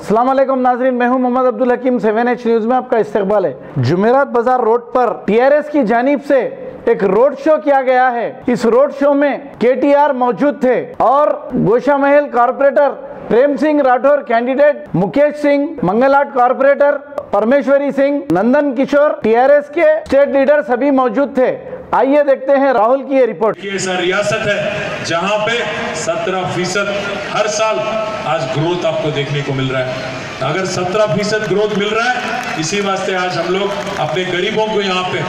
अस्सलाम वालेकुम नाजरीन, मैं हूं मोहम्मद अब्दुल हकीम। 7H न्यूज में आपका इस्तकबाल है। जुमेरात बाजार रोड पर टीआरएस की जानिब से एक रोड शो किया गया है। इस रोड शो में केटीआर मौजूद थे और गोशा महल corporator Prem Singh Rathore candidate, Mukesh Singh Mangalhat corporator, परमेश्वरी सिंह, नंदन किशोर टीआरएस के स्टेट लीडर सभी मौजूद थे। आइए देखते हैं राहुल की ये रिपोर्ट। ये ऐसा रियासत है जहां पे 17% हर साल आज ग्रोथ आपको देखने को मिल रहा है। अगर 17% ग्रोथ मिल रहा है, इसी वास्ते आज हम लोग अपने गरीबों को यहाँ पे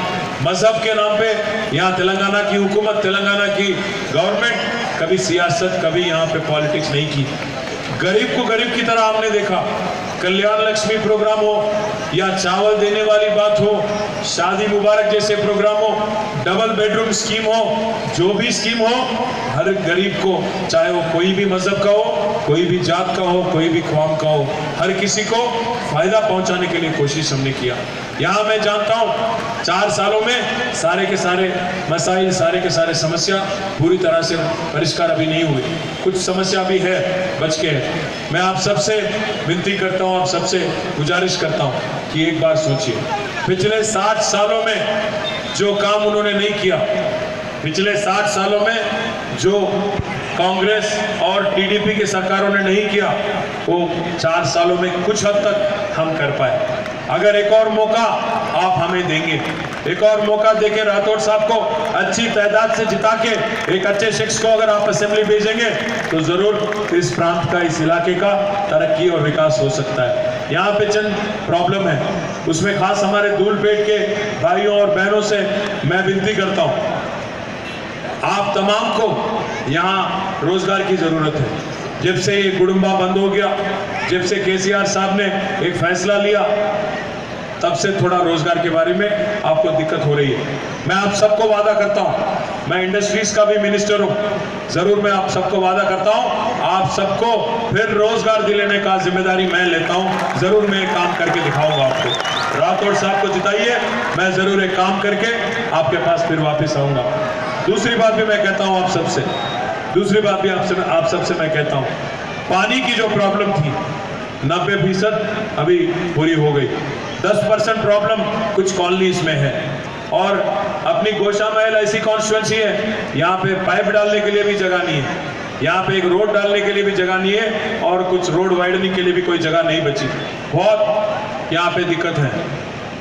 मजहब के नाम पे, यहाँ तेलंगाना की हुकूमत, तेलंगाना की गवर्नमेंट कभी सियासत, कभी यहाँ पे पॉलिटिक्स नहीं की। गरीब को गरीब की तरह हमने देखा। कल्याण लक्ष्मी प्रोग्राम हो या चावल देने वाली बात हो, शादी मुबारक जैसे प्रोग्राम हो, डबल बेडरूम स्कीम हो, जो भी स्कीम हो, हर गरीब को, चाहे वो कोई भी मजहब का हो, कोई भी जात का हो, कोई भी कौम का हो, हर किसी को फायदा पहुंचाने के लिए कोशिश हमने किया। यहाँ मैं जानता हूँ 4 सालों में सारे के सारे मसाइल, सारे के सारे समस्या पूरी तरह से परिष्कार अभी नहीं हुए। कुछ समस्या भी है, बच के है। मैं आप सबसे विनती करता हूँ, आप सबसे गुजारिश करता हूँ कि एक बार सोचिए, पिछले 60 सालों में जो काम उन्होंने नहीं किया, पिछले 60 सालों में जो कांग्रेस और टीडीपी के सरकारों ने नहीं किया, वो 4 सालों में कुछ हद तक हम कर पाए। अगर एक और मौका आप हमें देंगे, एक और मौका देके राठौर साहब को अच्छी तादाद से जिता के एक अच्छे शख्स को अगर आप असेंबली भेजेंगे, तो जरूर इस प्रांत का, इस इलाके का तरक्की और विकास हो सकता है। यहाँ पे चंद प्रॉब्लम है, उसमें खास हमारे धूलपेट के भाइयों और बहनों से मैं विनती करता हूँ, आप तमाम को यहाँ रोजगार की जरूरत है। जब से ये गुडुम्बा बंद हो गया, जब से केसीआर साहब ने एक फैसला लिया, तब से थोड़ा रोजगार के बारे में आपको दिक्कत हो रही है। मैं आप सबको वादा करता हूँ, मैं इंडस्ट्रीज का भी मिनिस्टर हूँ, जरूर मैं आप सबको वादा करता हूँ, आप सबको फिर रोजगार दिलाने का जिम्मेदारी मैं लेता हूँ। जरूर मैं एक काम करके दिखाऊंगा आपको। राठौर साहब को जिताइए, मैं जरूर एक काम करके आपके पास फिर वापस आऊंगा। दूसरी बात भी मैं कहता हूँ आप सबसे, दूसरी बात भी आप सबसे मैं कहता हूँ, पानी की जो प्रॉब्लम थी 90% अभी पूरी हो गई। 10% प्रॉब्लम कुछ कॉलोनीज में है, और अपनी गोशा महल ऐसी कॉन्स्टिट्यूएंसी है, यहाँ पे पाइप डालने के लिए भी जगह नहीं है, यहाँ पे एक रोड डालने के लिए भी जगह नहीं है, और कुछ रोड वाइडनिंग के लिए भी कोई जगह नहीं बची। बहुत यहाँ पे दिक्कत है,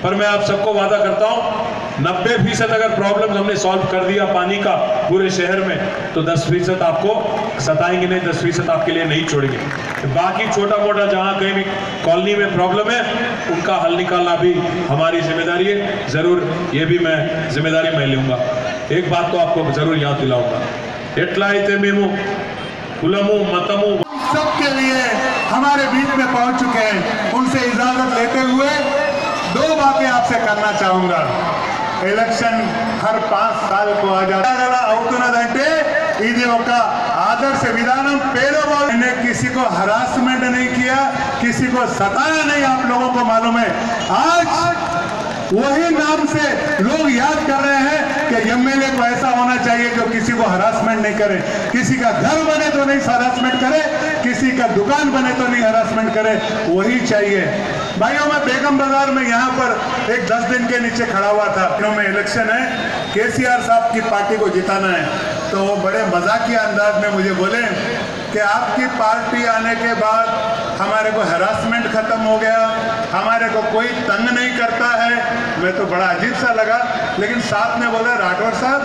पर मैं आप सबको वादा करता हूँ 90% अगर प्रॉब्लम हमने सॉल्व कर दिया पानी का पूरे शहर में, तो 10% आपको सताएंगे नहीं, 10% आपके लिए नहीं छोड़ेंगे। बाकी छोटा मोटा जहाँ कहीं भी कॉलोनी में प्रॉब्लम है, उनका हल निकालना भी हमारी जिम्मेदारी है। जरूर ये भी मैं जिम्मेदारी मैं लूँगा। एक बात तो आपको जरूर याद दिलाऊंगा, एट्ला అయితే మేము కులము मतमु सबके लिए हमारे बीच में पहुंच चुके हैं। उनसे इजाजत लेते हुए 2 बातें आपसे करना चाहूंगा। ఎలక్షన్ हर 5 साल को आ जाता అవుతున్నదంటే ఇది ఒక आदर्श विधानम। పేదవాళ్ళు ने किसी को हरासमेंट नहीं किया, किसी को सताया नहीं। आप लोगों को मालूम है, आज वही नाम से लोग याद कर रहे हैं कि एमएलए को ऐसा होना चाहिए जो किसी को हरासमेंट नहीं करे, किसी का घर बने तो नहीं हरासमेंट करे, किसी का दुकान बने तो नहीं हरासमेंट करे, वही चाहिए। भाइयों, मैं बेगम बाजार में यहाँ पर एक 10 दिन के नीचे खड़ा हुआ था। में इलेक्शन है, केसीआर साहब की पार्टी को जिताना है, तो वो बड़े मजाकिया अंदाज में मुझे बोले कि आपकी पार्टी आने के बाद हमारे को हरासमेंट खत्म हो गया, हमारे को कोई तंग नहीं करता है। मैं तो बड़ा अजीब सा लगा, लेकिन साथ में बोला राठौर साहब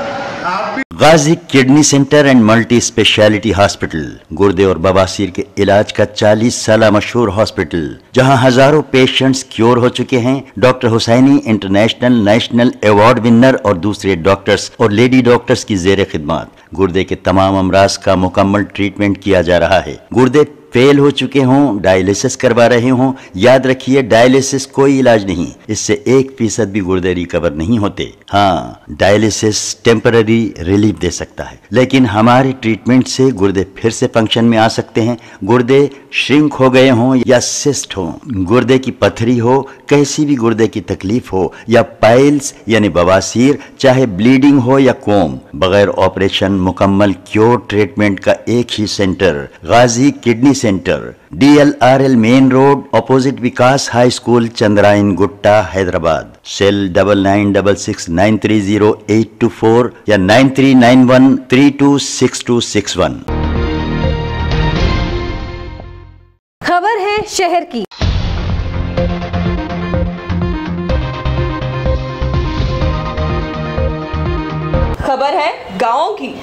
आप भी। Ghazi kidney centre and multi speciality hospital, गुर्दे और बवासीर के इलाज का 40 साल मशहूर हॉस्पिटल, जहां हजारों पेशेंट्स क्योर हो चुके हैं। Doctor Husaini international national award winner और दूसरे डॉक्टर्स और लेडी डॉक्टर्स की जेर खिदमत गुर्दे के तमाम अमराज का मुकम्मल ट्रीटमेंट किया जा रहा है। गुर्दे फेल हो चुके हों, डायलिसिस करवा रहे हों, याद रखिए डायलिसिस कोई इलाज नहीं, इससे 1% भी गुर्दे रिकवर नहीं होते। हाँ, डायलिसिस टेम्पररी रिलीफ दे सकता है, लेकिन हमारे ट्रीटमेंट से गुर्दे फिर से फंक्शन में आ सकते हैं। गुर्दे श्रिंक हो गए हों या सिस्ट हो, गुर्दे की पथरी हो, कैसी भी गुर्दे की तकलीफ हो, या पाइल्स यानी बवासीर, चाहे ब्लीडिंग हो या कोम, बगैर ऑपरेशन मुकम्मल क्योर ट्रीटमेंट का एक ही centre Ghazi kidney centre, DLRL main road, opposite Vikas high school, Chandrayan Gutta, Hyderabad. Cell 9966930824 या 9391326261। खबर है शहर की। खबर है गांवों की।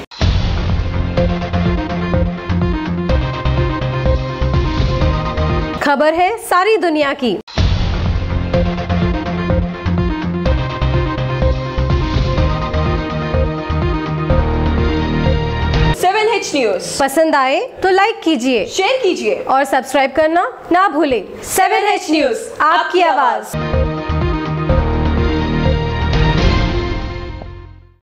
खबर है सारी दुनिया की। 7H न्यूज पसंद आए तो लाइक कीजिए, शेयर कीजिए और सब्सक्राइब करना ना भूलें। 7H न्यूज, आपकी आवाज।